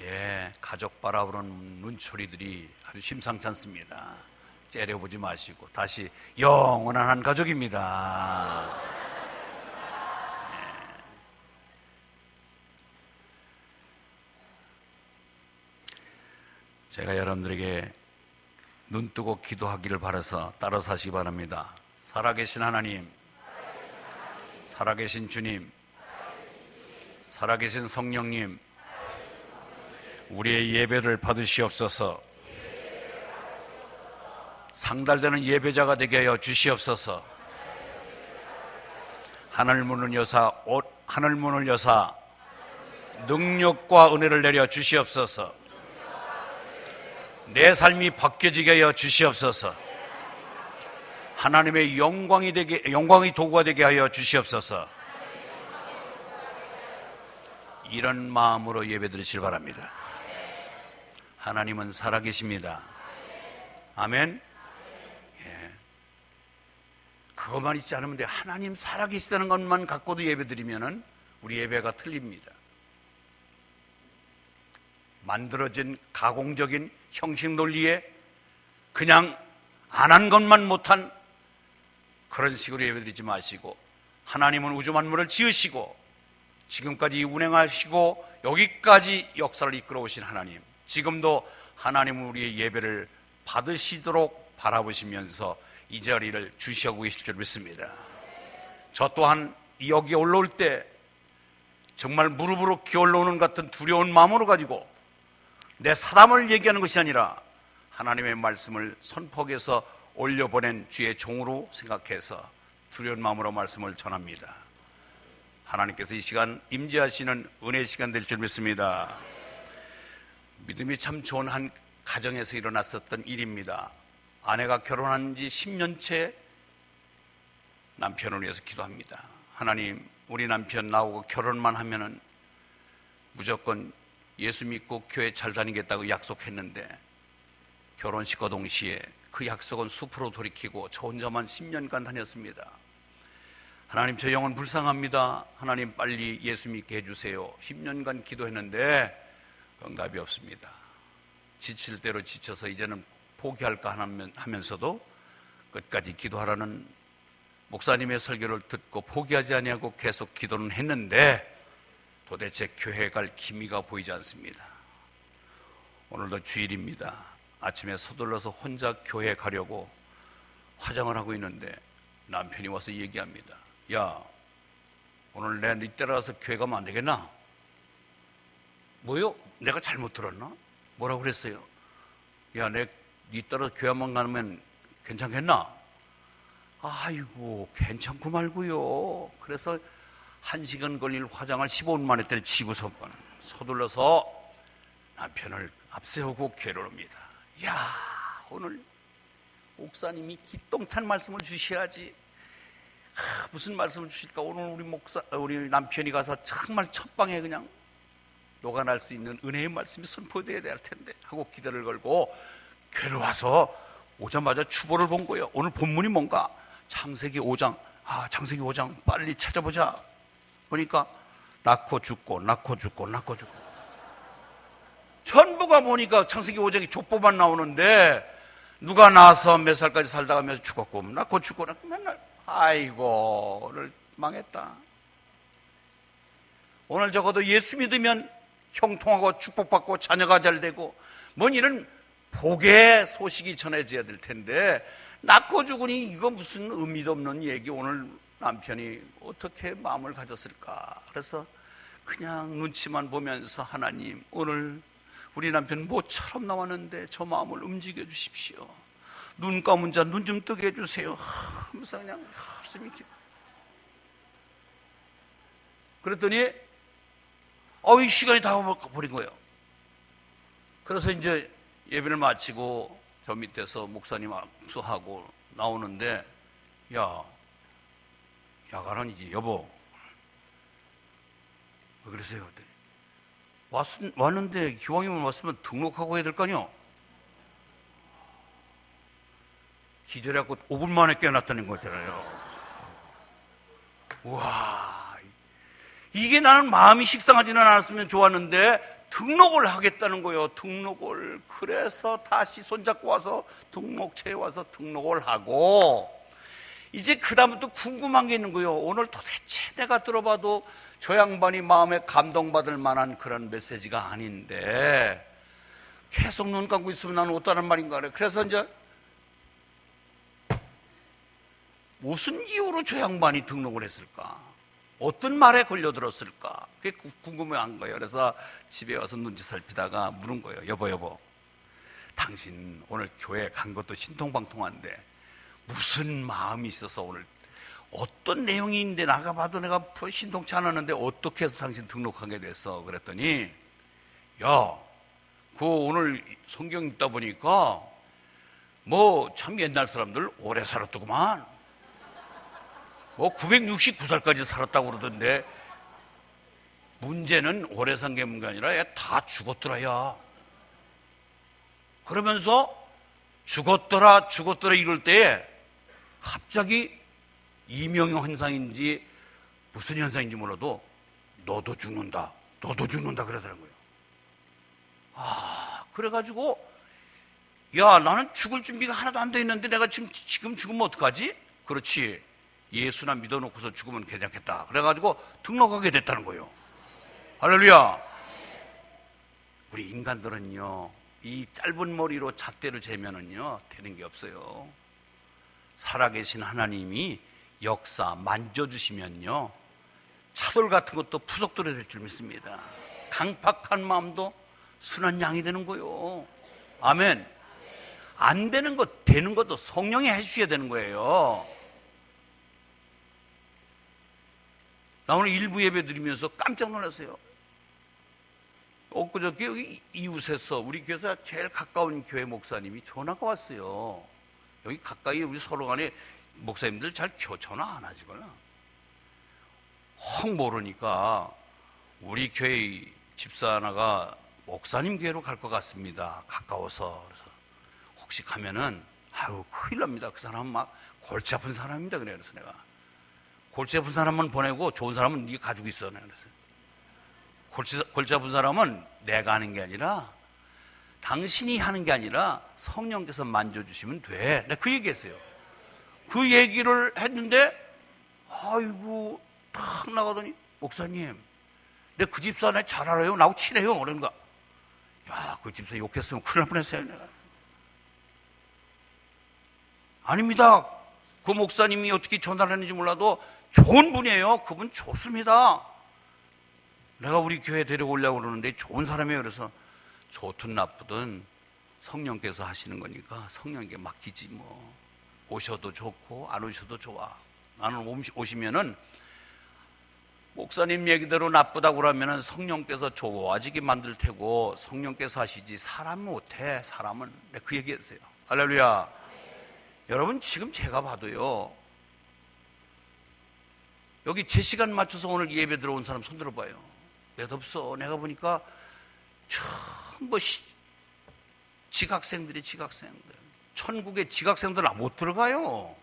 예, 가족 바라보는 눈초리들이 아주 심상치 않습니다. 째려보지 마시고 다시 영원한 한 가족입니다. 예. 제가 여러분들에게 눈 뜨고 기도하기를 바라서 따라 사시기 바랍니다. 살아계신 하나님, 살아계신 주님, 살아계신 성령님, 우리의 예배를 받으시옵소서. 상달되는 예배자가 되게 하여 주시옵소서. 하늘 문을 여사 능력과 은혜를 내려 주시옵소서. 내 삶이 바뀌어지게 하여 주시옵소서. 하나님의 영광이 도구가 되게 하여 주시옵소서. 이런 마음으로 예배 드리시길 바랍니다. 하나님은 살아계십니다. 아멘. 예. 그것만 있지 않으면 돼요. 하나님 살아계시다는 것만 갖고도 예배 드리면은 우리 예배가 틀립니다. 만들어진 가공적인 형식 논리에 그냥 안 한 것만 못한 그런 식으로 예배 드리지 마시고, 하나님은 우주 만물을 지으시고 지금까지 운행하시고 여기까지 역사를 이끌어 오신 하나님, 지금도 하나님은 우리의 예배를 받으시도록 바라보시면서 이 자리를 주시하고 계실 줄 믿습니다. 저 또한 여기에 올라올 때 정말 무릎으로 기어올라오는 것 같은 두려운 마음으로 가지고 내 사담을 얘기하는 것이 아니라 하나님의 말씀을 선폭에서 올려보낸 주의 종으로 생각해서 두려운 마음으로 말씀을 전합니다. 하나님께서 이 시간 임재하시는 은혜의 시간 될 줄 믿습니다. 믿음이 참 좋은 한 가정에서 일어났었던 일입니다. 아내가 결혼한 지 10년째 남편을 위해서 기도합니다. 하나님, 우리 남편 나오고 결혼만 하면은 무조건 예수 믿고 교회 잘 다니겠다고 약속했는데 결혼식과 동시에 그 약속은 숲으로 돌이키고 저 혼자만 10년간 다녔습니다. 하나님, 저 영혼 불쌍합니다. 하나님, 빨리 예수 믿게 해주세요. 10년간 기도했는데 응답이 없습니다. 지칠 대로 지쳐서 이제는 포기할까 하면서도 끝까지 기도하라는 목사님의 설교를 듣고 포기하지 아니하고 계속 기도는 했는데 도대체 교회에 갈 기미가 보이지 않습니다. 오늘도 주일입니다. 아침에 서둘러서 혼자 교회에 가려고 화장을 하고 있는데 남편이 와서 얘기합니다. 야, 오늘 내 네 따라가서 교회 가면 안 되겠나? 뭐요? 내가 잘못 들었나? 뭐라고 그랬어요? 야, 네 따라서 교회 한번 가면 괜찮겠나? 아이고, 괜찮고 말고요. 그래서 1시간 걸릴 화장을 15분 만에 때려치고서 서둘러서 남편을 앞세우고 교회를 옵니다. 야, 오늘 목사님이 기똥찬 말씀을 주셔야지. 무슨 말씀을 주실까? 오늘 우리 남편이 가서 정말 첫방에 그냥 녹아날 수 있는 은혜의 말씀이 선포되어야 될 텐데 하고 기대를 걸고 교회를 와서 오자마자 추보를 본 거예요. 오늘 본문이 뭔가? 창세기 5장. 창세기 5장 빨리 찾아보자. 보니까 낳고 죽고 전부가 보니까 창세기 5장에 족보만 나오는데 누가 낳아서 몇 살까지 살다가 몇 죽었고 낳고 죽고 맨날 아이고 오늘 망했다. 오늘 적어도 예수 믿으면 형통하고 축복받고 자녀가 잘 되고 뭔 이런 복의 소식이 전해져야 될 텐데 낳고 죽으니 이거 무슨 의미도 없는 얘기. 오늘 남편이 어떻게 마음을 가졌을까. 그래서 그냥 눈치만 보면서 하나님, 오늘 우리 남편 모처럼 나왔는데 저 마음을 움직여 주십시오. 눈 감은 자 눈 좀 뜨게 해주세요 하면서 그냥 가슴이 그랬더니 이 시간이 다 버린 거예요. 그래서 이제 예배를 마치고 저 밑에서 목사님 악수하고 나오는데 야간이지 여보 왜 그러세요? 왔는데 기왕이면 왔으면 등록하고 해야 될 거 아니요? 기절해갖고 5분 만에 깨어났다는 거잖아요. 우와, 이게 나는 마음이 식상하지는 않았으면 좋았는데 등록을 하겠다는 거예요. 등록을. 그래서 다시 손잡고 와서 등록처에 와서 등록을 하고, 이제 그 다음부터 궁금한 게 있는 거예요. 오늘 도대체 내가 들어봐도 저 양반이 마음에 감동받을 만한 그런 메시지가 아닌데 계속 눈 감고 있으면 나는 어떠란 말인가 그래. 그래서 이제 무슨 이유로 저 양반이 등록을 했을까? 어떤 말에 걸려들었을까? 그게 궁금해한 거예요. 그래서 집에 와서 눈치 살피다가 물은 거예요. 여보, 당신 오늘 교회 간 것도 신통방통한데 무슨 마음이 있어서 오늘 어떤 내용인데 나가봐도 내가 신통치 않았는데 어떻게 해서 당신 등록하게 됐어? 그랬더니 야, 그 오늘 성경 읽다 보니까 뭐 참 옛날 사람들 오래 살았더구만. 뭐 969살까지 살았다고 그러던데 문제는 오래 산 게 문제가 아니라 얘 다 죽었더라. 야, 그러면서 죽었더라 이럴 때에 갑자기 이명의 현상인지 무슨 현상인지 몰라도 너도 죽는다 그러더라는 거예요. 그래가지고 야, 나는 죽을 준비가 하나도 안 돼 있는데 내가 지금 죽으면 어떡하지? 그렇지, 예수나 믿어놓고서 죽으면 괜찮겠다. 그래가지고 등록하게 됐다는 거예요. 할렐루야. 우리 인간들은요, 이 짧은 머리로 잣대를 재면은요 되는 게 없어요. 살아계신 하나님이 역사 만져주시면요 차돌 같은 것도 푸석돌이 될 줄 믿습니다. 강팍한 마음도 순한 양이 되는 거예요. 아멘. 안 되는 것, 되는 것도 성령이 해주셔야 되는 거예요. 나 오늘 일부 예배 드리면서 깜짝 놀랐어요. 엊그저께 여기 이웃에서 우리 교회에서 제일 가까운 교회 목사님이 전화가 왔어요. 여기 가까이 우리 서로 간에 목사님들 잘 전화 안 하시거나 확 모르니까 우리 교회 집사 하나가 목사님 교회로 갈 것 같습니다. 가까워서. 그래서 혹시 가면은 아유 큰일 납니다. 그 사람은 막 골치 아픈 사람입니다. 그래. 그래서 내가 골치 아픈 사람은 보내고 좋은 사람은 네가 가지고 있어. 그래서 골치 아픈 사람은 내가 하는 게 아니라 당신이 하는 게 아니라 성령께서 만져주시면 돼. 내가 그 얘기했어요. 그 얘기를 했는데 아이고 탁 나가더니 목사님, 내가 그 집사 내 잘 알아요. 나하고 친해요. 그런가. 야, 그 집사 욕했으면 큰일 날 뻔했어요. 내가. 아닙니다. 그 목사님이 어떻게 전화를 했는지 몰라도 좋은 분이에요. 그분 좋습니다. 내가 우리 교회 데려오려고 그러는데 좋은 사람이에요. 그래서 좋든 나쁘든 성령께서 하시는 거니까 성령에게 맡기지 뭐. 오셔도 좋고 안 오셔도 좋아. 나는 오시면은 목사님 얘기대로 나쁘다고 그러면은 성령께서 좋아지게 만들 테고 성령께서 하시지 사람은 못해. 사람은. 내가 그 얘기했어요. 할렐루야. 여러분 지금 제가 봐도요, 여기 제 시간 맞춰서 오늘 예배 들어온 사람 손 들어봐요. 몇 없어. 내가 보니까 전부 지각생들이 지각생들. 천국에 지각생들 못 들어가요.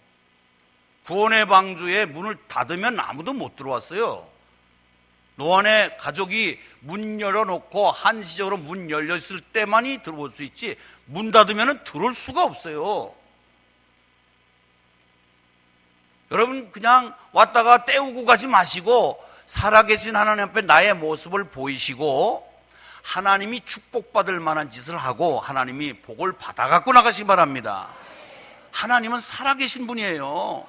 구원의 방주에 문을 닫으면 아무도 못 들어왔어요. 노안의 가족이 문 열어놓고 한시적으로 문 열렸을 때만이 들어올 수 있지 문 닫으면 들어올 수가 없어요. 여러분 그냥 왔다가 때우고 가지 마시고 살아계신 하나님 앞에 나의 모습을 보이시고 하나님이 축복받을 만한 짓을 하고 하나님이 복을 받아갖고 나가시기 바랍니다. 하나님은 살아계신 분이에요.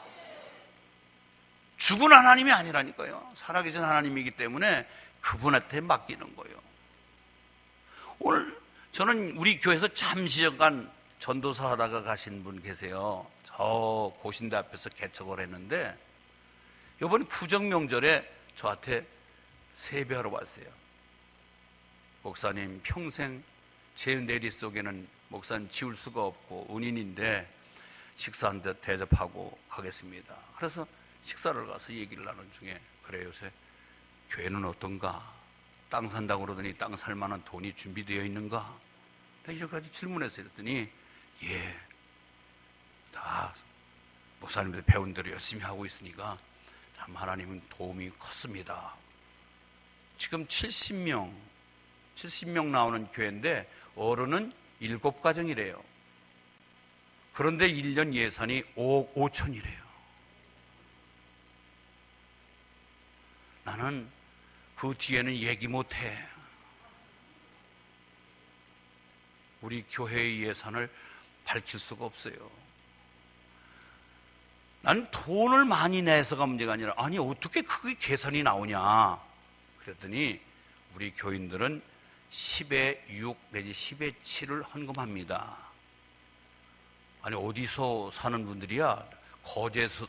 죽은 하나님이 아니라니까요. 살아계신 하나님이기 때문에 그분한테 맡기는 거예요. 오늘 저는 우리 교회에서 잠시 잠깐 전도사 하다가 가신 분 계세요. 저 고신대 앞에서 개척을 했는데 이번 구정명절에 저한테 세배하러 왔어요. 목사님 평생 제 내리 속에는 목사님 지울 수가 없고 은인인데 식사 한 대 대접하고 가겠습니다. 그래서 식사를 가서 얘기를 나눈 중에 그래 요새 교회는 어떤가? 땅 산다고 그러더니 땅 살 만한 돈이 준비되어 있는가? 이렇게까지 질문했어요. 그랬더니 예, 다 목사님들 배운 대로 열심히 하고 있으니까 참 하나님은 도움이 컸습니다. 지금 70명 70명 나오는 교회인데 어른은 7가정이래요. 그런데 1년 예산이 5억 5천이래요. 나는 그 뒤에는 얘기 못해. 우리 교회의 예산을 밝힐 수가 없어요. 난 돈을 많이 내서가 문제가 아니라 아니 어떻게 그게 계산이 나오냐 그랬더니 우리 교인들은 10에 6 내지 10에 7을 헌금합니다. 아니 어디서 사는 분들이야?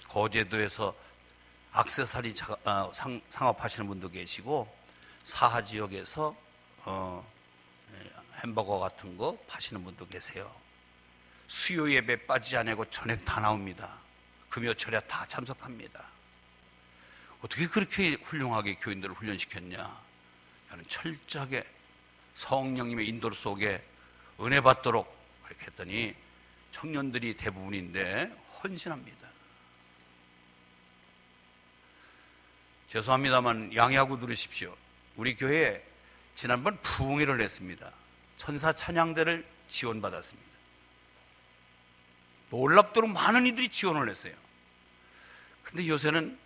거제도에서 액세서리 상업하시는 분도 계시고 사하 지역에서 햄버거 같은 거 파시는 분도 계세요. 수요 예배 빠지지 않고 전액 다 나옵니다. 금요철에 다 참석합니다. 어떻게 그렇게 훌륭하게 교인들을 훈련시켰냐? 나는 철저하게 성령님의 인도 속에 은혜 받도록 그렇게 했더니 청년들이 대부분인데 헌신합니다. 죄송합니다만 양해하고 들으십시오. 우리 교회에 지난번 부흥회를 냈습니다. 천사 찬양대를 지원받았습니다. 놀랍도록 많은 이들이 지원을 했어요. 근데 요새는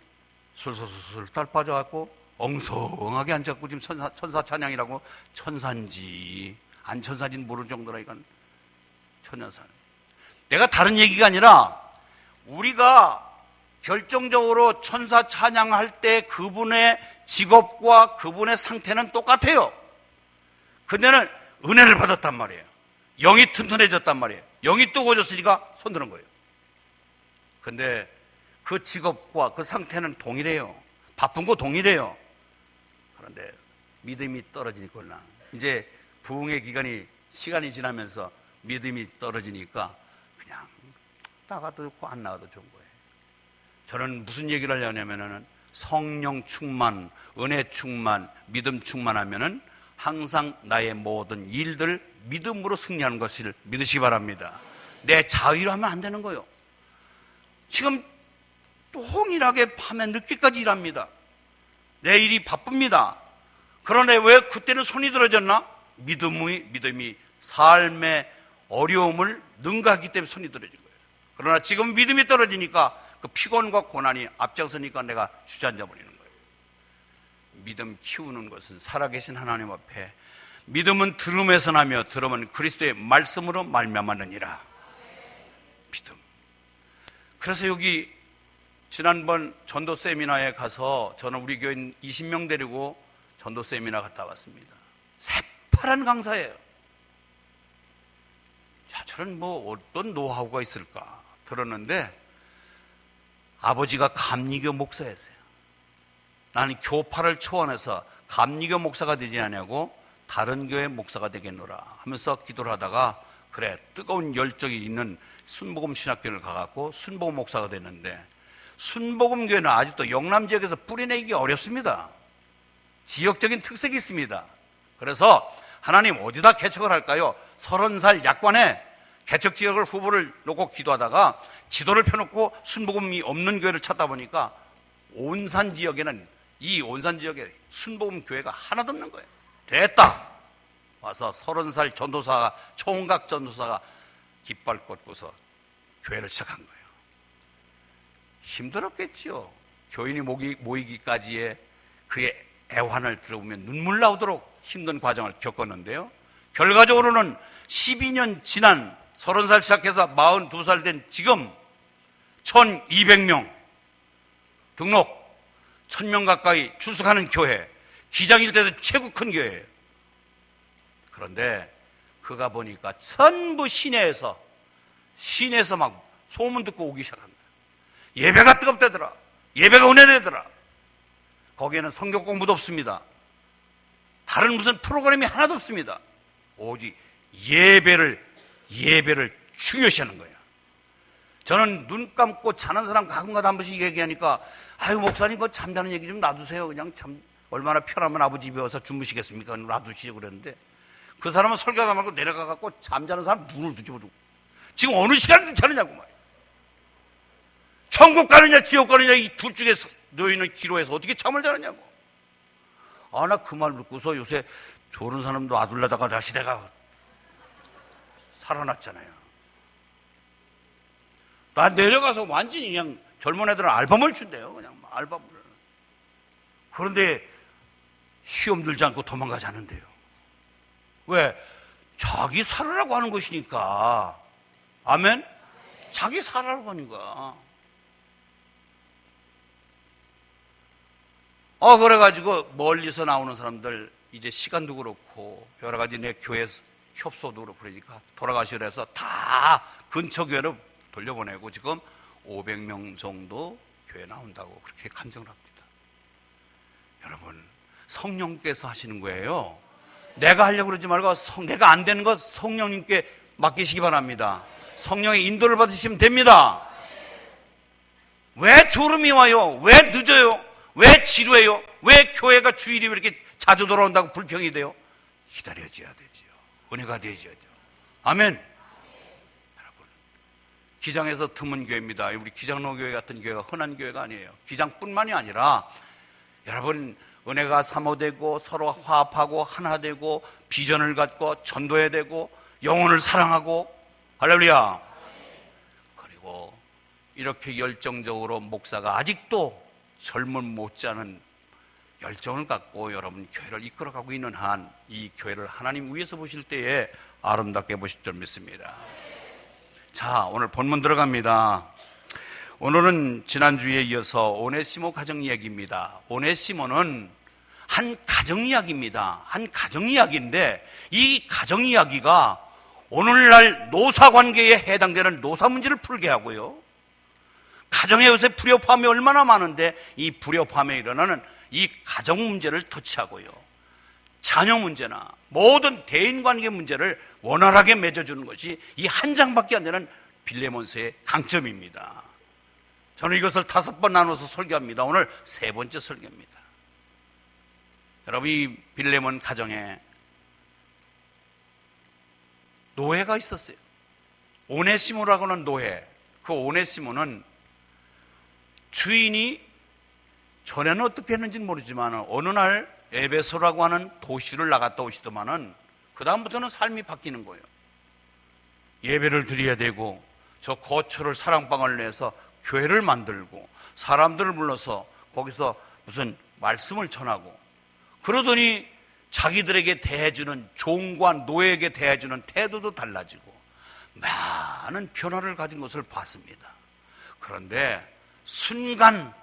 술술술 딸 빠져갖고 엉성하게 앉았고 지금 천사 찬양이라고 천사인지 안 천사인지는 모를 정도라니까 천연사. 내가 다른 얘기가 아니라 우리가 결정적으로 천사 찬양할 때 그분의 직업과 그분의 상태는 똑같아요. 그때는 은혜를 받았단 말이에요. 영이 튼튼해졌단 말이에요. 영이 뜨거워졌으니까 손드는 거예요. 근데 그 직업과 그 상태는 동일해요. 바쁜 거 동일해요. 그런데 믿음이 떨어지니까 이제 부흥의 기간이 시간이 지나면서 믿음이 떨어지니까 그냥 나가도 좋고 안 나가도 좋은 거예요. 저는 무슨 얘기를 하려냐면은 성령 충만, 은혜 충만, 믿음 충만하면은 항상 나의 모든 일들 믿음으로 승리하는 것을 믿으시기 바랍니다. 내 자의로 하면 안 되는 거예요. 지금 동일하게 밤에 늦게까지 일합니다. 내 일이 바쁩니다. 그런데 왜 그때는 손이 들어졌나? 믿음이 삶의 어려움을 능가하기 때문에 손이 들어진 거예요. 그러나 지금 믿음이 떨어지니까 그 피곤과 고난이 앞장서니까 내가 주저앉아 버리는 거예요. 믿음 키우는 것은 살아계신 하나님 앞에 믿음은 들음에서 나며 들음은 그리스도의 말씀으로 말미암았느니라. 믿음. 그래서 여기 지난번 전도 세미나에 가서 저는 우리 교인 20명 데리고 전도 세미나 갔다 왔습니다. 새파란 강사예요. 자, 저는 뭐 어떤 노하우가 있을까 들었는데 아버지가 감리교 목사였어요. 나는 교파를 초월해서 감리교 목사가 되지 않냐고 다른 교회 목사가 되겠노라 하면서 기도를 하다가 그래 뜨거운 열정이 있는 순복음 신학교를 가갖고 순복음 목사가 됐는데 순복음 교회는 아직도 영남 지역에서 뿌리내기 어렵습니다. 지역적인 특색이 있습니다. 그래서 하나님 어디다 개척을 할까요? 30살 약관에 개척 지역을 후보를 놓고 기도하다가 지도를 펴놓고 순복음이 없는 교회를 찾다 보니까 온산 지역에는 이 온산 지역에 순복음 교회가 하나도 없는 거예요. 됐다. 와서 30살 전도사가 총각 전도사가 깃발 꽂고서 교회를 시작한 거예요. 힘들었겠지요. 교인이 모이기까지의 그의 애환을 들어보면 눈물 나오도록 힘든 과정을 겪었는데요. 결과적으로는 12년 지난 30살 시작해서 42살 된 지금 1200명 등록 1000명 가까이 출석하는 교회, 기장일대에서 최고 큰 교회예요. 그런데 그가 보니까 전부 시내에서 막 소문 듣고 오기 시작한 거예요. 예배가 뜨겁다더라. 예배가 은혜되더라. 거기에는 성경 공부도 없습니다. 다른 무슨 프로그램이 하나도 없습니다. 오직 예배를 중요시하는 거예요. 저는 눈 감고 자는 사람 가끔가다 한 번씩 얘기하니까 아유 목사님 그거 잠자는 얘기 좀 놔두세요. 그냥 참 얼마나 편하면 아버지 집에 와서 주무시겠습니까? 놔두시죠 그랬는데 그 사람은 설교하다 말고 내려가갖고 잠자는 사람 눈을 뒤집어주고 지금 어느 시간에 자느냐고 말이에요. 천국 가느냐 지옥 가느냐 이 둘 중에 놓여있는 기로에서 어떻게 잠을 자느냐고. 아, 나 그 말 듣고서 요새 저런 사람도 아둘러다가 다시 내가 살아났잖아요. 나 내려가서 완전히 그냥 젊은 애들은 알밤을 준대요. 그냥 알밤을. 그런데 시험 들지 않고 도망가지 않는데요. 왜? 자기 살으라고 하는 것이니까. 아멘? 자기 살으라고 하는 거야. 그래가지고 멀리서 나오는 사람들 이제 시간도 그렇고 여러 가지 내 교회 협소도 그렇고 그러니까 돌아가시려 해서 다 근처 교회로 돌려보내고 지금 500명 정도 교회 나온다고 그렇게 간증을 합니다. 여러분, 성령께서 하시는 거예요. 내가 하려고 그러지 말고 내가 안 되는 거 성령님께 맡기시기 바랍니다. 성령의 인도를 받으시면 됩니다. 왜 졸음이 와요? 왜 늦어요? 왜 지루해요? 왜 교회가 주일이 왜 이렇게 자주 돌아온다고 불평이 돼요? 기다려줘야 되죠. 은혜가 되셔야죠. 아멘. 여러분, 기장에서 드문 교회입니다. 우리 기장로교회 같은 교회가 흔한 교회가 아니에요. 기장뿐만이 아니라 여러분, 은혜가 사모되고 서로 화합하고 하나 되고 비전을 갖고 전도해야 되고 영혼을 사랑하고 할렐루야. 그리고 이렇게 열정적으로 목사가 아직도 젊은 못지않은 열정을 갖고 여러분 교회를 이끌어가고 있는 한 이 교회를 하나님 위에서 보실 때에 아름답게 보실 줄 믿습니다. 자, 오늘 본문 들어갑니다. 오늘은 지난주에 이어서 오네시모 가정 이야기입니다. 오네시모는 한 가정 이야기입니다. 한 가정 이야기인데 이 가정 이야기가 오늘날 노사 관계에 해당되는 노사 문제를 풀게 하고요. 가정에 요새 불협화음이 얼마나 많은데 이 불협화음에 일어나는 이 가정 문제를 터치하고요. 자녀 문제나 모든 대인관계 문제를 원활하게 맺어주는 것이 이 한 장밖에 안 되는 빌레몬서의 강점입니다. 저는 이것을 5번 나눠서 설교합니다. 오늘 3번째 설교입니다. 여러분, 이 빌레몬 가정에 노예가 있었어요. 오네시모라고 하는 노예. 그 오네시모는 주인이 전에는 어떻게 했는지는 모르지만 어느 날 에베소라고 하는 도시를 나갔다 오시더만은 그 다음부터는 삶이 바뀌는 거예요. 예배를 드려야 되고 저 거처를 사랑방을 내서 교회를 만들고 사람들을 불러서 거기서 무슨 말씀을 전하고 그러더니 자기들에게 대해주는 종과 노예에게 대해주는 태도도 달라지고 많은 변화를 가진 것을 봤습니다. 그런데 순간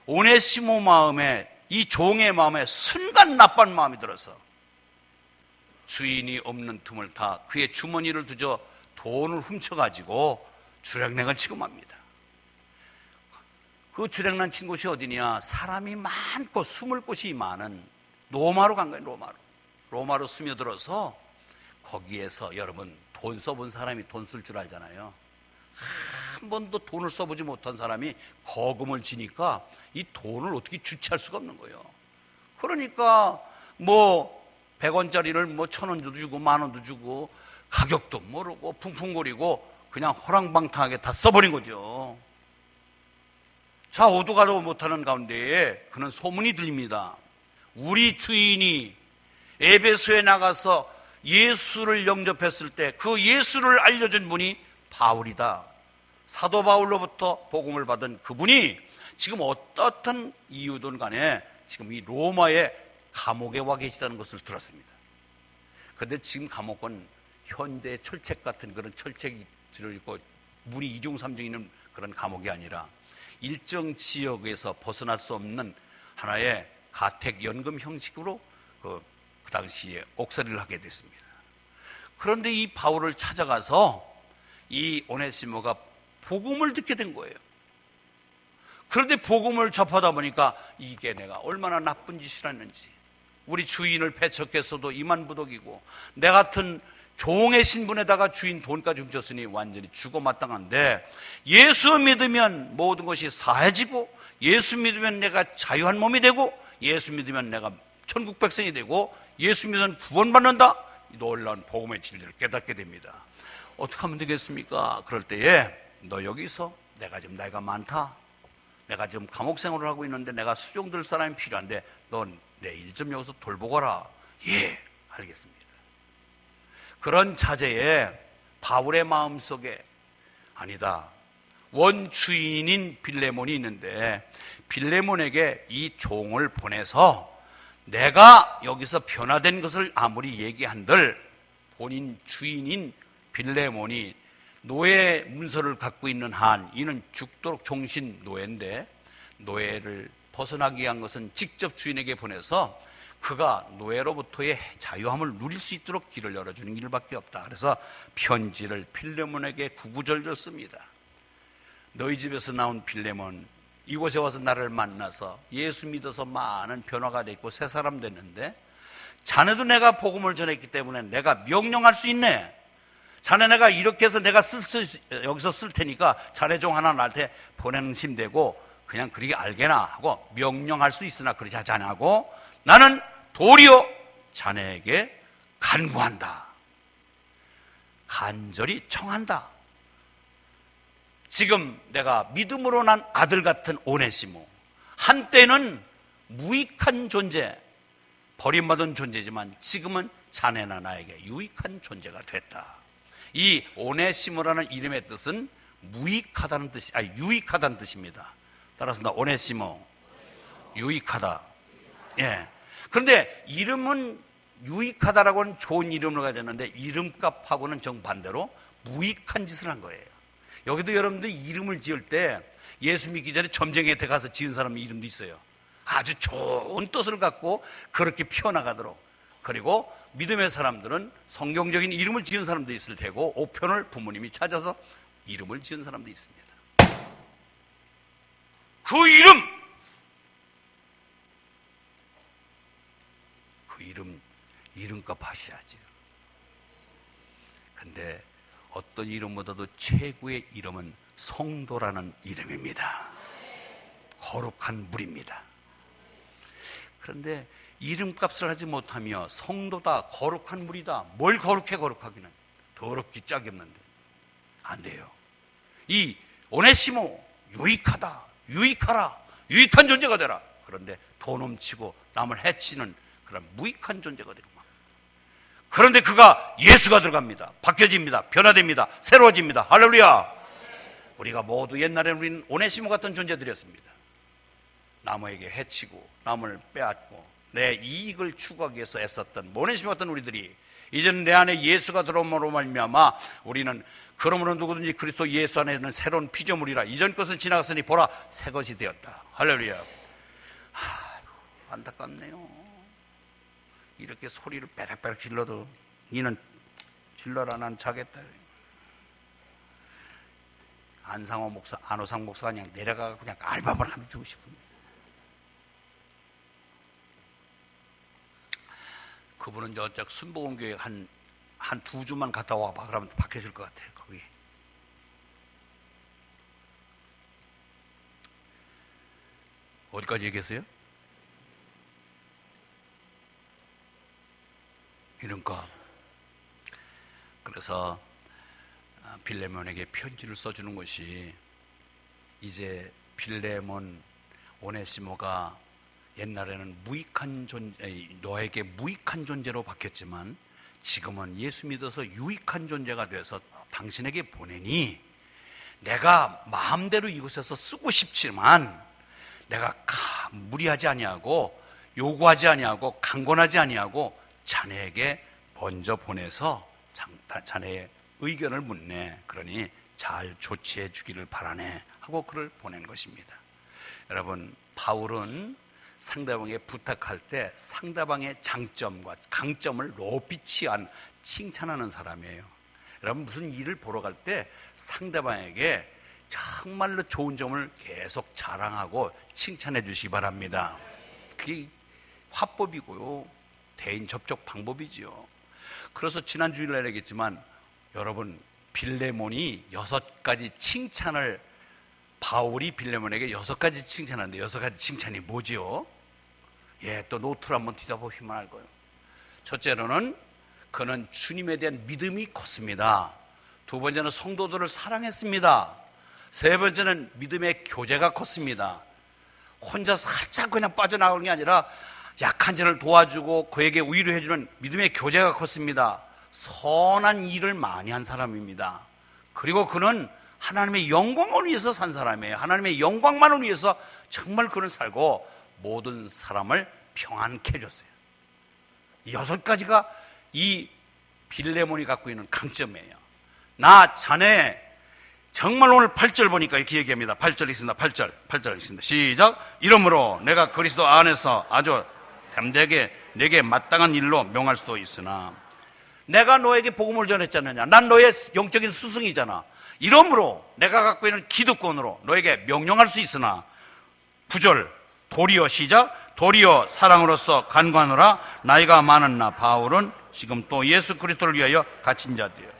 오네시모 마음에 이 종의 마음에 순간 나쁜 마음이 들어서 주인이 없는 틈을 타 그의 주머니를 두져 돈을 훔쳐가지고 주량냉을 치고 맙니다. 그 주량난 친 곳이 어디냐? 사람이 많고 숨을 곳이 많은 로마로 간 거예요. 로마로 스며들어서 거기에서 여러분 돈 써본 사람이 돈 쓸 줄 알잖아요. 한 번도 돈을 써보지 못한 사람이 거금을 지니까 이 돈을 어떻게 주체할 수가 없는 거예요. 그러니까 뭐 100원짜리를 뭐 1,000원도 주고 10,000원도 주고 가격도 모르고 쿵쿵거리고 그냥 호랑방탕하게 다 써버린 거죠. 자, 오도 가도 못하는 가운데에 그는 소문이 들립니다. 우리 주인이 에베소에 나가서 예수를 영접했을 때 그 예수를 알려준 분이 바울이다. 사도 바울로부터 복음을 받은 그분이 지금 어떻든 이유든 간에 지금 이 로마의 감옥에 와 계시다는 것을 들었습니다. 그런데 지금 감옥은 현대 철책 같은 그런 철책이 들어있고 문이 이중삼중 있는 그런 감옥이 아니라 일정 지역에서 벗어날 수 없는 하나의 가택연금 형식으로 그 당시에 옥살이를 하게 됐습니다. 그런데 이 바울을 찾아가서 이 오네시모가 복음을 듣게 된 거예요. 그런데 복음을 접하다 보니까 이게 내가 얼마나 나쁜 짓을 했는지, 우리 주인을 배척했어도 이만부덕이고 내 같은 종의 신분에다가 주인 돈까지 훔쳤으니 완전히 죽어마땅한데 예수 믿으면 모든 것이 사해지고 예수 믿으면 내가 자유한 몸이 되고 예수 믿으면 내가 천국 백성이 되고 예수 믿으면 구원받는다, 이 놀라운 복음의 진리를 깨닫게 됩니다. 어떻게 하면 되겠습니까? 그럴 때에 너 여기서 내가 지금 나이가 많다, 내가 지금 감옥 생활을 하고 있는데 내가 수종될 사람이 필요한데 넌 내 일 좀 여기서 돌보거라. 예, 알겠습니다. 그런 자제에 바울의 마음속에 아니다, 원주인인 빌레몬이 있는데 빌레몬에게 이 종을 보내서 내가 여기서 변화된 것을 아무리 얘기한들 본인 주인인 빌레몬이 노예 문서를 갖고 있는 한 이는 죽도록 종신 노예인데 노예를 벗어나기 위한 것은 직접 주인에게 보내서 그가 노예로부터의 자유함을 누릴 수 있도록 길을 열어주는 일밖에 없다. 그래서 편지를 빌레몬에게 구구절절 씁니다. 너희 집에서 나온 빌레몬, 이곳에 와서 나를 만나서 예수 믿어서 많은 변화가 됐고 새 사람 됐는데 자네도 내가 복음을 전했기 때문에 내가 명령할 수 있네. 자네 내가 이렇게 해서 내가 여기서 쓸 테니까 자네 종 하나 나한테 보내심되고 그냥 그렇게 알게나 하고 명령할 수 있으나 그러지 하지 않고 나는 도리어 자네에게 간구한다. 간절히 청한다. 지금 내가 믿음으로 난 아들 같은 오네시모, 한때는 무익한 존재, 버림받은 존재지만 지금은 자네나 나에게 유익한 존재가 됐다. 이 오네시모라는 이름의 뜻은 무익하다는 뜻이, 아니 유익하다는 뜻입니다. 따라서 나 오네시모, 유익하다. 예. 그런데 이름은 유익하다라고는 좋은 이름으로 가야 되는데 이름값하고는 정반대로 무익한 짓을 한 거예요. 여기도 여러분들 이름을 지을 때 예수 믿기 전에 점쟁이한테 가서 지은 사람 이름도 있어요. 아주 좋은 뜻을 갖고 그렇게 피어나가도록. 그리고 믿음의 사람들은 성경적인 이름을 지은 사람도 있을 테고 오편을 부모님이 찾아서 이름을 지은 사람도 있습니다. 그 이름값 하셔야죠. 근데 어떤 이름보다도 최고의 이름은 성도라는 이름입니다. 거룩한 물입니다. 그런데 이름값을 하지 못하며 성도다, 거룩한 물이다, 뭘 거룩하기는 더럽기 짝이 없는데 안 돼요. 이 오네시모, 유익하다, 유익하라, 유익한 존재가 되라. 그런데 돈 훔치고 남을 해치는 그런 무익한 존재가 되고 막. 그런데 그가 예수가 들어갑니다. 바뀌어집니다. 변화됩니다. 새로워집니다. 할렐루야. 우리가 모두 옛날에는 우리는 오네시모 같은 존재들이었습니다. 남에게 해치고 남을 빼앗고 내 이익을 추구하기 위해서 애썼던 오네시모 같은 우리들이 이제는 내 안에 예수가 들어옴으로 말미암아 우리는 그러므로 누구든지 그리스도 예수 안에 있는 새로운 피조물이라. 이전 것은 지나갔으니 보라 새 것이 되었다. 할렐루야. 안타깝네요. 이렇게 소리를 빼락빼락 질러도 니는 질러라, 난 자겠다. 안상호 목사, 안호상 목사가 그냥 내려가서 그냥 알밤을 하나 주고 싶은데 그분은 저쪽 순복음교회 한 2주만 갔다 와봐. 그러면 바뀌어질 것 같아요. 거기. 어디까지 얘기했어요? 이름값. 그래서 빌레몬에게 편지를 써주는 것이 이제 빌레몬 오네시모가 옛날에는 무익한 존재, 너에게 무익한 존재로 바뀌었지만 지금은 예수 믿어서 유익한 존재가 돼서 당신에게 보내니 내가 마음대로 이곳에서 쓰고 싶지만 내가 무리하지 아니하고 요구하지 아니하고 강권하지 아니하고 자네에게 먼저 보내서 자네의 의견을 묻네. 그러니 잘 조치해 주기를 바라네 하고 글을 보낸 것입니다. 여러분, 바울은 상대방에게 부탁할 때 상대방의 장점과 강점을 높이 칭찬하는 사람이에요. 여러분, 무슨 일을 보러 갈 때 상대방에게 정말로 좋은 점을 계속 자랑하고 칭찬해 주시기 바랍니다. 그게 화법이고요, 대인 접촉 방법이지요. 그래서 지난 주일날 얘기했지만 여러분, 빌레몬이 6가지 칭찬을, 바울이 빌레몬에게 6가지 칭찬하는데 6가지 칭찬이 뭐지요? 예, 또 노트를 한번 뒤져보시면 알 거예요. 첫째로는 그는 주님에 대한 믿음이 컸습니다. 두 번째는 성도들을 사랑했습니다. 세 번째는 믿음의 교제가 컸습니다. 혼자 살짝 그냥 빠져나오는 게 아니라 약한 자를 도와주고 그에게 위로해주는 믿음의 교제가 컸습니다. 선한 일을 많이 한 사람입니다. 그리고 그는 하나님의 영광을 위해서 산 사람이에요. 하나님의 영광만을 위해서 정말 그는 살고 모든 사람을 평안케 해줬어요. 6가지가 이 빌레몬이 갖고 있는 강점이에요. 나 자네 정말 오늘 8절 보니까 이렇게 얘기합니다. 8절 있습니다. 8절 있습니다. 시작. 이러므로 내가 그리스도 안에서 아주 담대하게 내게 마땅한 일로 명할 수도 있으나 내가 너에게 복음을 전했잖느냐. 난 너의 영적인 스승이잖아. 이러므로 내가 갖고 있는 기득권으로 너에게 명령할 수 있으나 9절 도리어 시작. 도리어 사랑으로서 간구하노라. 나이가 많은 나 바울은 지금 또 예수 그리스도를 위하여 갇힌 자들이에요.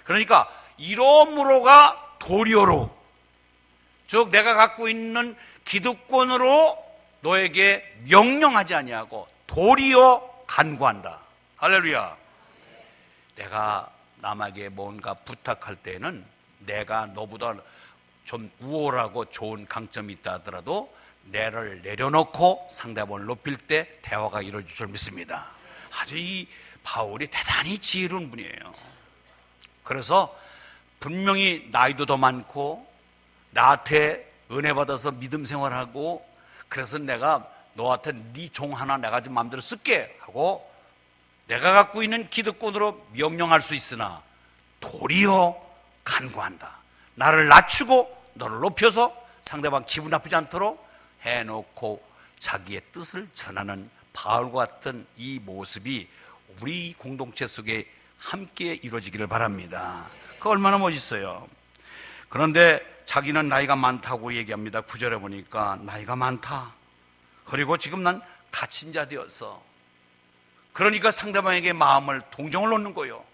그러니까 이러므로가 도리어로, 즉 내가 갖고 있는 기득권으로 너에게 명령하지 아니하고 도리어 간구한다. 할렐루야. 내가 남에게 뭔가 부탁할 때는 내가 너보다 좀 우월하고 좋은 강점이 있다 하더라도 내를 내려놓고 상대방을 높일 때 대화가 이루어질 줄 믿습니다. 아주 이 바울이 대단히 지혜로운 분이에요. 그래서 분명히 나이도 더 많고 나한테 은혜 받아서 믿음 생활하고 그래서 내가 너한테 네 종 하나 내가 좀 마음대로 쓸게 하고 내가 갖고 있는 기득권으로 명령할 수 있으나 도리어 간구한다. 나를 낮추고 너를 높여서 상대방 기분 나쁘지 않도록 해놓고 자기의 뜻을 전하는 바울과 같은 이 모습이 우리 공동체 속에 함께 이루어지기를 바랍니다. 그거 얼마나 멋있어요. 그런데 자기는 나이가 많다고 얘기합니다. 9절에 보니까 나이가 많다. 그리고 지금 난 갇힌 자 되어서, 그러니까 상대방에게 마음을 동정을 놓는 거예요.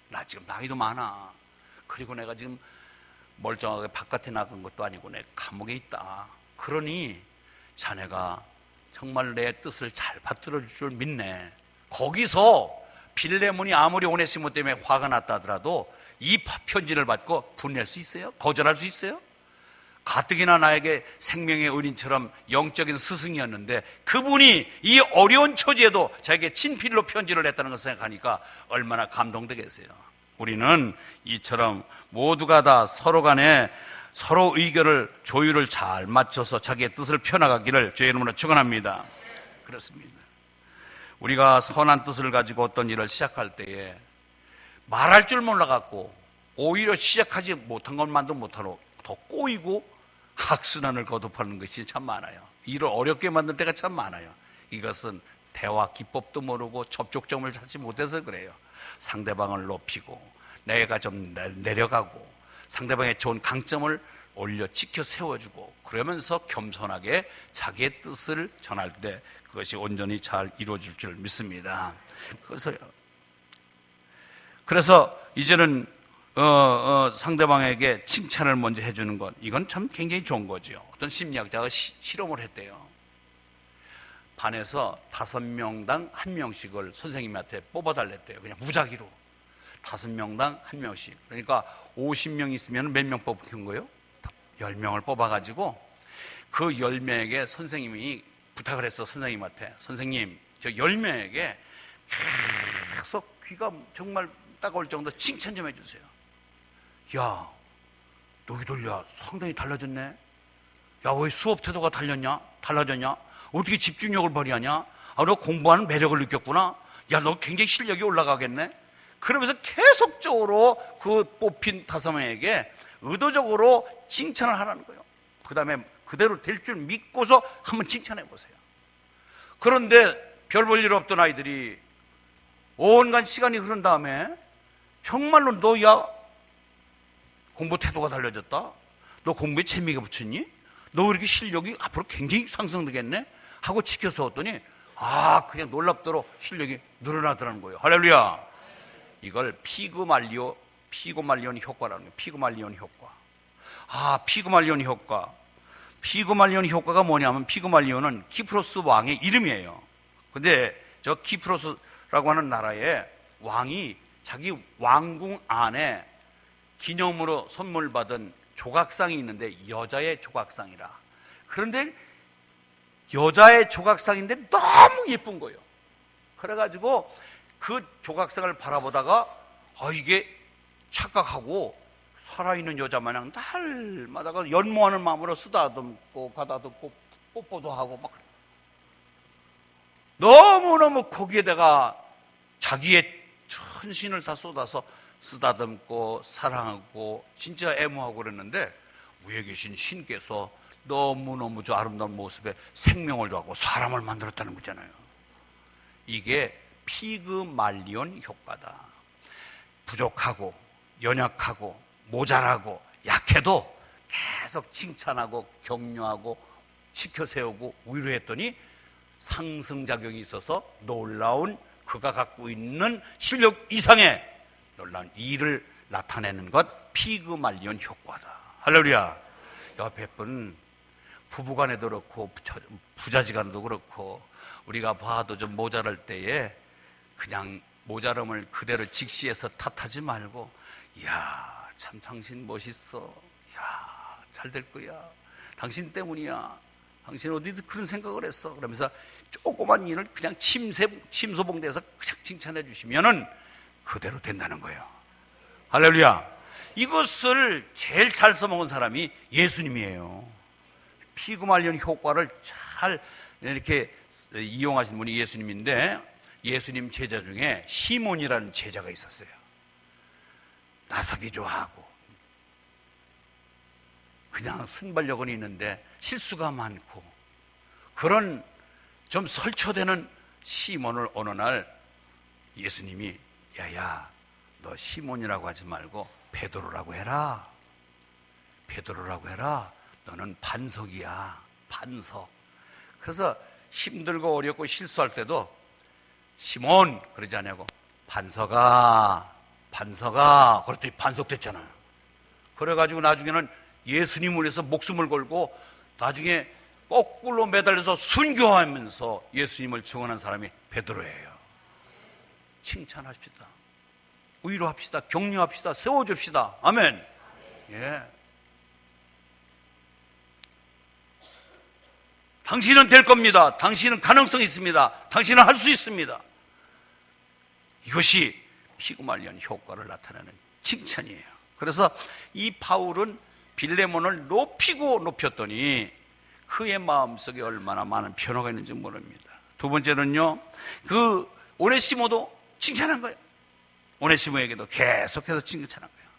나 지금 나이도 많아. 그리고 내가 지금 멀쩡하게 바깥에 나간 것도 아니고 내 감옥에 있다. 그러니 자네가 정말 내 뜻을 잘 받들어 줄 줄 믿네. 거기서 빌레몬이 아무리 오네시모 때문에 화가 났다 하더라도 이 편지를 받고 분낼 수 있어요? 거절할 수 있어요? 가뜩이나 나에게 생명의 은인처럼 영적인 스승이었는데 그분이 이 어려운 처지에도 자기에게 친필로 편지를 냈다는 것을 생각하니까 얼마나 감동되겠어요. 우리는 이처럼 모두가 다 서로 간에 서로 의견을 조율을 잘 맞춰서 자기의 뜻을 펴나가기를 주의 이름으로 축원합니다. 그렇습니다. 우리가 선한 뜻을 가지고 어떤 일을 시작할 때에 말할 줄 몰라갖고 오히려 시작하지 못한 것만도 못하고 더 꼬이고 악순환을 거듭하는 것이 참 많아요. 일을 어렵게 만들 때가 참 많아요. 이것은 대화 기법도 모르고 접촉점을 찾지 못해서 그래요. 상대방을 높이고 내가 좀 내려가고 상대방의 좋은 강점을 올려 지켜 세워주고 그러면서 겸손하게 자기의 뜻을 전할 때 그것이 온전히 잘 이루어질 줄 믿습니다. 그래서 이제는 상대방에게 칭찬을 먼저 해주는 것, 이건 참 굉장히 좋은 거죠. 어떤 심리학자가 실험을 했대요. 반에서 5명당 1명씩을 선생님한테 뽑아달랬대요. 그냥 무작위로 5명당 1명씩. 그러니까 50명 있으면 몇 명 뽑힌 거예요? 10명을 뽑아가지고 그 10명에게 선생님이 부탁을 했어. 선생님한테, 선생님 저 10명에게 계속 귀가 정말 따가울 정도 칭찬 좀 해주세요. 야, 너희들 야 상당히 달라졌네. 야, 왜 수업 태도가 달라졌냐? 어떻게 집중력을 발휘하냐? 아, 너 공부하는 매력을 느꼈구나. 야, 너 굉장히 실력이 올라가겠네. 그러면서 계속적으로 그 뽑힌 5명에게 의도적으로 칭찬을 하라는 거예요. 그 다음에 그대로 될 줄 믿고서 한번 칭찬해 보세요. 그런데 별 볼 일 없던 아이들이 온갖 시간이 흐른 다음에 정말로 너 야 공부 태도가 달라졌다. 너 공부에 재미가 붙였니? 너 이렇게 실력이 앞으로 굉장히 상승되겠네? 하고 지켜서었더니 그냥 놀랍도록 실력이 늘어나더라는 거예요. 할렐루야. 이걸 피그말리온 효과라는 거예요. 피그말리온 효과. 피그말리온 효과. 피그말리온 효과가 뭐냐면 피그말리온은 키프로스 왕의 이름이에요. 근데 저 키프로스라고 하는 나라의 왕이 자기 왕궁 안에 기념으로 선물 받은 조각상이 있는데 여자의 조각상이라. 그런데 여자의 조각상인데 너무 예쁜 거예요. 그래가지고 그 조각상을 바라보다가 이게 착각하고 살아있는 여자 마냥 날마다 연모하는 마음으로 쓰다듬고 가다듬고 뽀뽀도 하고 막 너무너무 거기에다가 자기의 전신을 다 쏟아서 쓰다듬고 사랑하고 진짜 애무하고 그랬는데 위에 계신 신께서 너무너무 저 아름다운 모습에 생명을 줘하고 사람을 만들었다는 거잖아요. 이게 피그말리온 효과다. 부족하고 연약하고 모자라고 약해도 계속 칭찬하고 격려하고 지켜세우고 위로했더니 상승작용이 있어서 놀라운 그가 갖고 있는 실력 이상의 놀라운 일을 나타내는 것, 피그말리온 효과다. 할렐루야. 옆에 분 부부간에도 그렇고 부자지간도 그렇고 우리가 봐도 좀 모자랄 때에 그냥 모자름을 그대로 직시해서 탓하지 말고, 이야 참 당신 멋있어, 이야 잘 될 거야, 당신 때문이야, 당신 어디서 그런 생각을 했어, 그러면서 조그만 일을 그냥 침소봉대에서 그냥 칭찬해 주시면은 그대로 된다는 거예요. 할렐루야. 이것을 제일 잘 써먹은 사람이 예수님이에요. 피그말리온 효과를 잘 이렇게 이용하신 분이 예수님인데, 예수님 제자 중에 시몬이라는 제자가 있었어요. 나서기 좋아하고 그냥 순발력은 있는데 실수가 많고 그런 좀 설쳐되는 시몬을 어느 날 예수님이 야야 너 시몬이라고 하지 말고 베드로라고 해라. 베드로라고 해라. 너는 반석이야. 반석. 그래서 힘들고 어렵고 실수할 때도 시몬 그러지 않냐고 반석아 그랬더니 반석됐잖아요. 그래가지고 나중에는 예수님을 위해서 목숨을 걸고 나중에 거꾸로 매달려서 순교하면서 예수님을 증언한 사람이 베드로예요. 칭찬합시다. 위로합시다. 격려합시다. 세워줍시다. 아멘. 예. 당신은 될 겁니다. 당신은 가능성이 있습니다. 당신은 할 수 있습니다. 이것이 피그말리온 효과를 나타내는 칭찬이에요. 그래서 이 바울은 빌레몬을 높이고 높였더니 그의 마음속에 얼마나 많은 변화가 있는지 모릅니다. 두 번째는요, 그 오네시모도 칭찬한 거예요. 오네시모에게도 계속해서 칭찬한 거예요.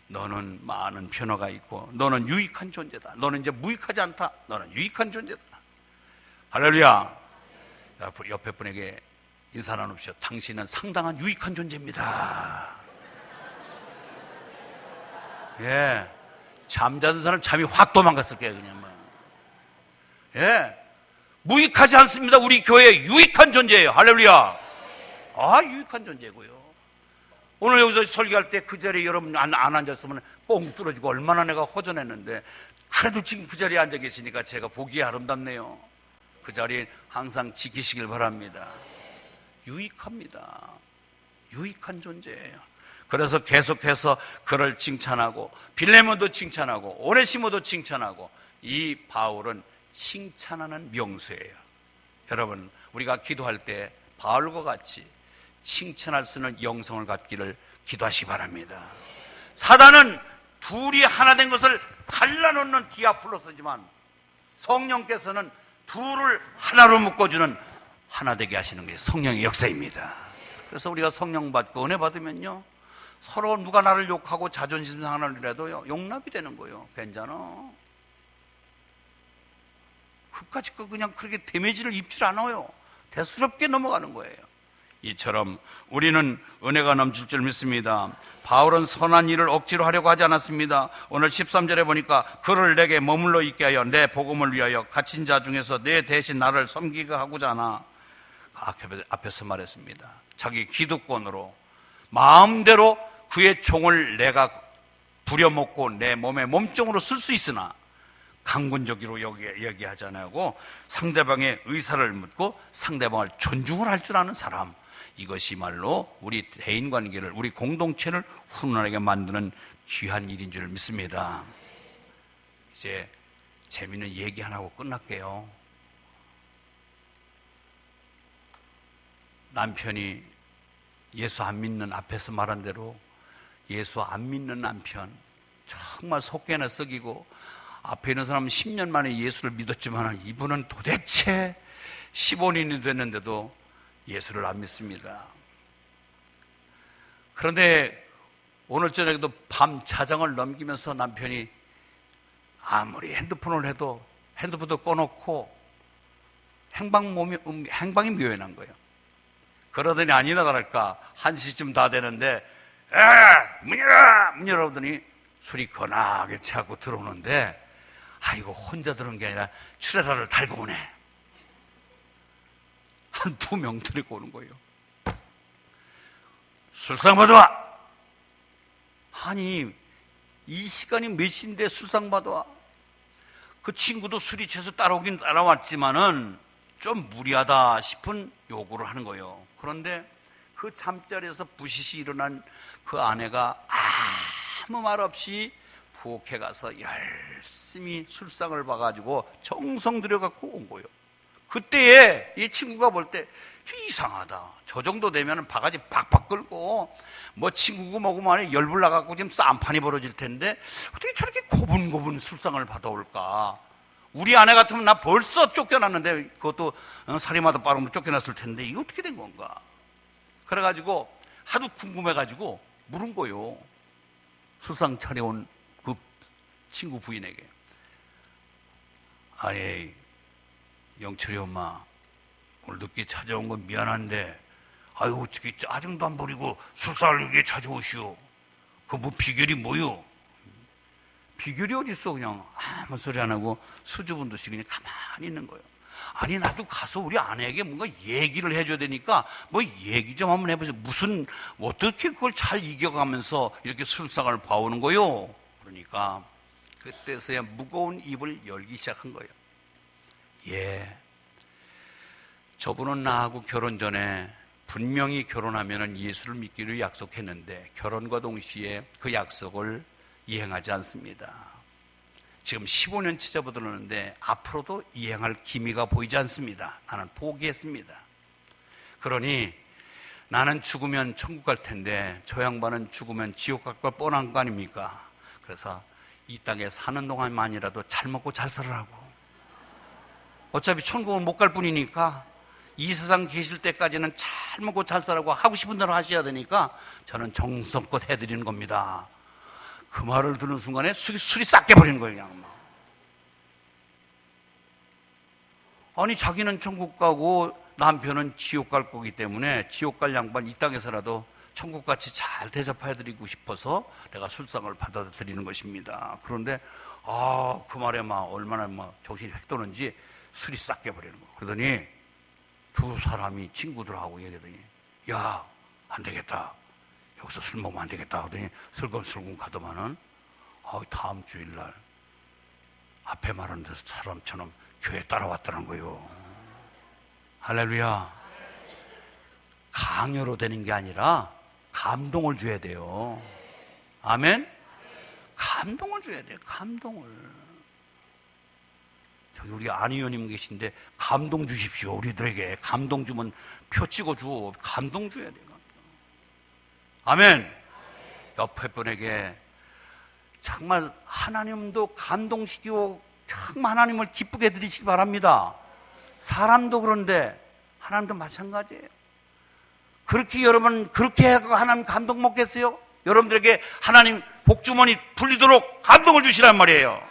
너는 많은 변화가 있고 너는 유익한 존재다. 너는 이제 무익하지 않다. 너는 유익한 존재다. 할렐루야. 옆에 분에게 인사 나눕시오. 당신은 상당한 유익한 존재입니다. 예. 잠자던 사람 잠이 확 도망갔을 거예요, 그냥. 예. 무익하지 않습니다. 우리 교회 유익한 존재예요. 할렐루야. 유익한 존재고요. 오늘 여기서 설교할 때 그 자리에 여러분 안 앉았으면 뻥 뚫어지고 얼마나 내가 허전했는데, 그래도 지금 그 자리에 앉아 계시니까 제가 보기에 아름답네요. 그 자리에 항상 지키시길 바랍니다. 유익합니다. 유익한 존재예요. 그래서 계속해서 그를 칭찬하고 빌레몬도 칭찬하고 오네시모도 칭찬하고, 이 바울은 칭찬하는 명수예요. 여러분, 우리가 기도할 때 바울과 같이 칭찬할 수 있는 영성을 갖기를 기도하시기 바랍니다. 사단은 둘이 하나 된 것을 갈라놓는 디아플로스지만 성령께서는 둘을 하나로 묶어주는 하나 되게 하시는 게 성령의 역사입니다. 그래서 우리가 성령 받고 은혜 받으면요, 서로 누가 나를 욕하고 자존심 상하더라도 용납이 되는 거예요. 괜찮아. 그까짓 거 그냥 그렇게 데미지를 입질 않아요. 대수롭게 넘어가는 거예요. 이처럼 우리는 은혜가 넘칠 줄 믿습니다. 바울은 선한 일을 억지로 하려고 하지 않았습니다. 오늘 13절에 보니까 그를 내게 머물러 있게 하여 내 복음을 위하여 갇힌 자 중에서 내 대신 나를 섬기게 하고자 하나. 앞에서 말했습니다. 자기 기득권으로 마음대로 그의 총을 내가 부려먹고 내 몸에 몸종으로 쓸 수 있으나 강군적으로 얘기하잖아요. 상대방의 의사를 묻고 상대방을 존중을 할 줄 아는 사람, 이것이 말로 우리 대인관계를, 우리 공동체를 훈훈하게 만드는 귀한 일인 줄 믿습니다. 이제 재미있는 얘기 하나 하고 끝날게요. 남편이 예수 안 믿는, 앞에서 말한 대로 예수 안 믿는 남편, 정말 속개나 썩이고, 앞에 있는 사람은 10년 만에 예수를 믿었지만 이분은 도대체 15년이 됐는데도 예수를 안 믿습니다. 그런데 오늘 저녁에도 밤 자정을 넘기면서 남편이 아무리 핸드폰을 해도 핸드폰도 꺼놓고 행방이 묘연한 거예요. 그러더니 아니나 다를까 1시쯤 다 되는데 문 열어보더니 술이 거나게 채갖고 들어오는데, 이거 혼자 들어온 게 아니라 출애라를 달고 오네. 한 2명 데리고 오는 거예요. 술상 받아와. 아니, 이 시간이 몇 시인데 술상 받아와. 그 친구도 술이 취해서 따라오긴 따라왔지만은 좀 무리하다 싶은 요구를 하는 거예요. 그런데 그 잠자리에서 부시시 일어난 그 아내가 아무 말 없이 부엌에 가서 열심히 술상을 봐가지고 정성 들여갖고 온 거예요. 그때에 이 친구가 볼 때 이상하다. 저 정도 되면 바가지 박박 끌고 뭐 친구고 뭐고 만에 열불 나갖고 지금 쌈판이 벌어질 텐데 어떻게 저렇게 고분고분 술상을 받아올까? 우리 아내 같으면 나 벌써 쫓겨났는데, 그것도 살인마다 빠르면 쫓겨났을 텐데 이게 어떻게 된 건가? 그래가지고 하도 궁금해가지고 물은 거예요. 술상 차려온 그 친구 부인에게. 아니, 영철이 엄마 오늘 늦게 찾아온 건 미안한데 아유 어떻게 짜증도 안 부리고 술상을 이렇게 찾아오시오. 그 뭐 비결이 뭐요? 비결이 어딨어. 그냥 아무 소리 안 하고 수줍은 듯이 그냥 가만히 있는 거예요. 아니, 나도 가서 우리 아내에게 뭔가 얘기를 해줘야 되니까 뭐 얘기 좀 한번 해보세요. 무슨 어떻게 그걸 잘 이겨가면서 이렇게 술상을 봐오는 거요? 그러니까 그때서야 무거운 입을 열기 시작한 거예요. 예, 저분은 나하고 결혼 전에 분명히 결혼하면 예수를 믿기로 약속했는데 결혼과 동시에 그 약속을 이행하지 않습니다. 지금 15년째 접어들었는데 앞으로도 이행할 기미가 보이지 않습니다. 나는 포기했습니다. 그러니 나는 죽으면 천국 갈 텐데 저 양반은 죽으면 지옥 갈 걸 뻔한 거 아닙니까? 그래서 이 땅에 사는 동안만이라도 잘 먹고 잘 살으라고. 어차피 천국은 못 갈 뿐이니까 이 세상 계실 때까지는 잘 먹고 잘 살라고 하고 싶은 대로 하셔야 되니까 저는 정성껏 해드리는 겁니다. 그 말을 듣는 순간에 술이 싹 깨버리는 거예요. 그냥. 아니, 자기는 천국 가고 남편은 지옥 갈 거기 때문에 지옥 갈 양반 이 땅에서라도 천국같이 잘 대접해드리고 싶어서 내가 술상을 받아들이는 것입니다. 그런데 그 말에 얼마나 정신이 획 도는지 술이 싹 깨버리는 거예요. 그러더니 두 사람이 친구들하고 얘기하더니 야, 안 되겠다. 여기서 술 먹으면 안 되겠다 하더니 슬금슬금 가더만은 다음 주일날 앞에 말한 사람처럼 교회 따라왔다는 거예요. 할렐루야. 강요로 되는 게 아니라 감동을 줘야 돼요. 아멘? 감동을 줘야 돼요. 감동을. 저기 우리 안 의원님 계신데 감동 주십시오. 우리들에게 감동 주면 표 찍어줘. 감동 줘야 돼요. 아멘. 옆에 분에게 정말 하나님도 감동시키고 정말 하나님을 기쁘게 해드리시기 바랍니다. 사람도 그런데 하나님도 마찬가지예요. 그렇게 여러분 그렇게 하고 하나님 감동 먹겠어요? 여러분들에게 하나님 복주머니 풀리도록 감동을 주시란 말이에요.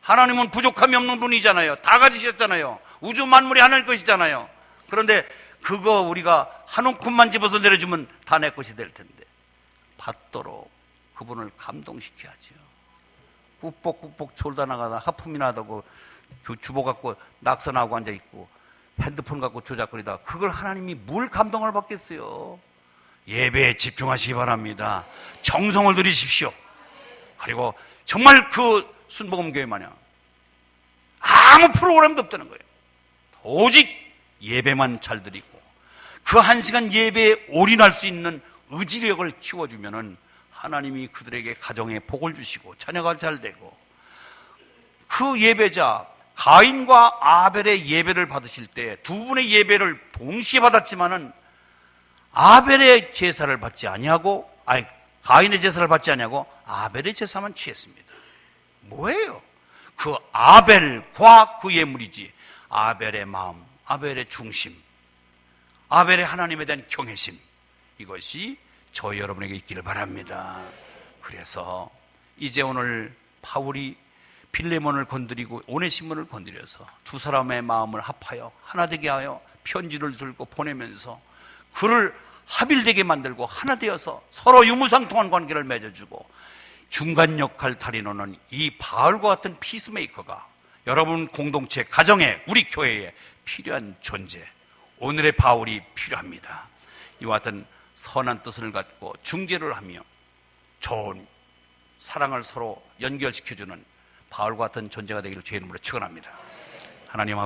하나님은 부족함이 없는 분이잖아요. 다 가지셨잖아요. 우주 만물이 하나님 것이잖아요. 그런데 그거 우리가 한 움큼만 집어서 내려주면 다 내 것이 될 텐데 받도록 그분을 감동시켜야죠. 꾹뻑꾹뻑 졸다 나가다 하품이 나다고 그 주보 갖고 낙선하고 앉아있고 핸드폰 갖고 조작거리다 그걸 하나님이 뭘 감동을 받겠어요? 예배에 집중하시기 바랍니다. 정성을 들이십시오. 그리고 정말 그 순복음교회 마냥 아무 프로그램도 없다는 거예요. 오직 예배만 잘 드리고 그 1시간 예배에 올인할 수 있는 의지력을 키워주면은 하나님이 그들에게 가정에 복을 주시고 자녀가 잘 되고, 그 예배자 가인과 아벨의 예배를 받으실 때 두 분의 예배를 동시에 받았지만은 아벨의 제사를 받지 아니하고, 가인의 제사를 받지 아니하고 아벨의 제사만 취했습니다. 뭐예요? 그 아벨과 그 예물이지. 아벨의 마음, 아벨의 중심, 아벨의 하나님에 대한 경외심, 이것이 저 여러분에게 있기를 바랍니다. 그래서 이제 오늘 바울이 빌레몬을 건드리고 오네시모를 건드려서 두 사람의 마음을 합하여 하나 되게 하여 편지를 들고 보내면서 그를 합일되게 만들고 하나 되어서 서로 유무상통한 관계를 맺어주고, 중간 역할 다리노는 이 바울과 같은 피스메이커가 여러분 공동체, 가정에, 우리 교회에 필요한 존재, 오늘의 바울이 필요합니다. 이와 같은 선한 뜻을 갖고 중재를 하며 좋은 사랑을 서로 연결시켜주는 바울과 같은 존재가 되기를 주의 이름으로 축원합니다. 하나님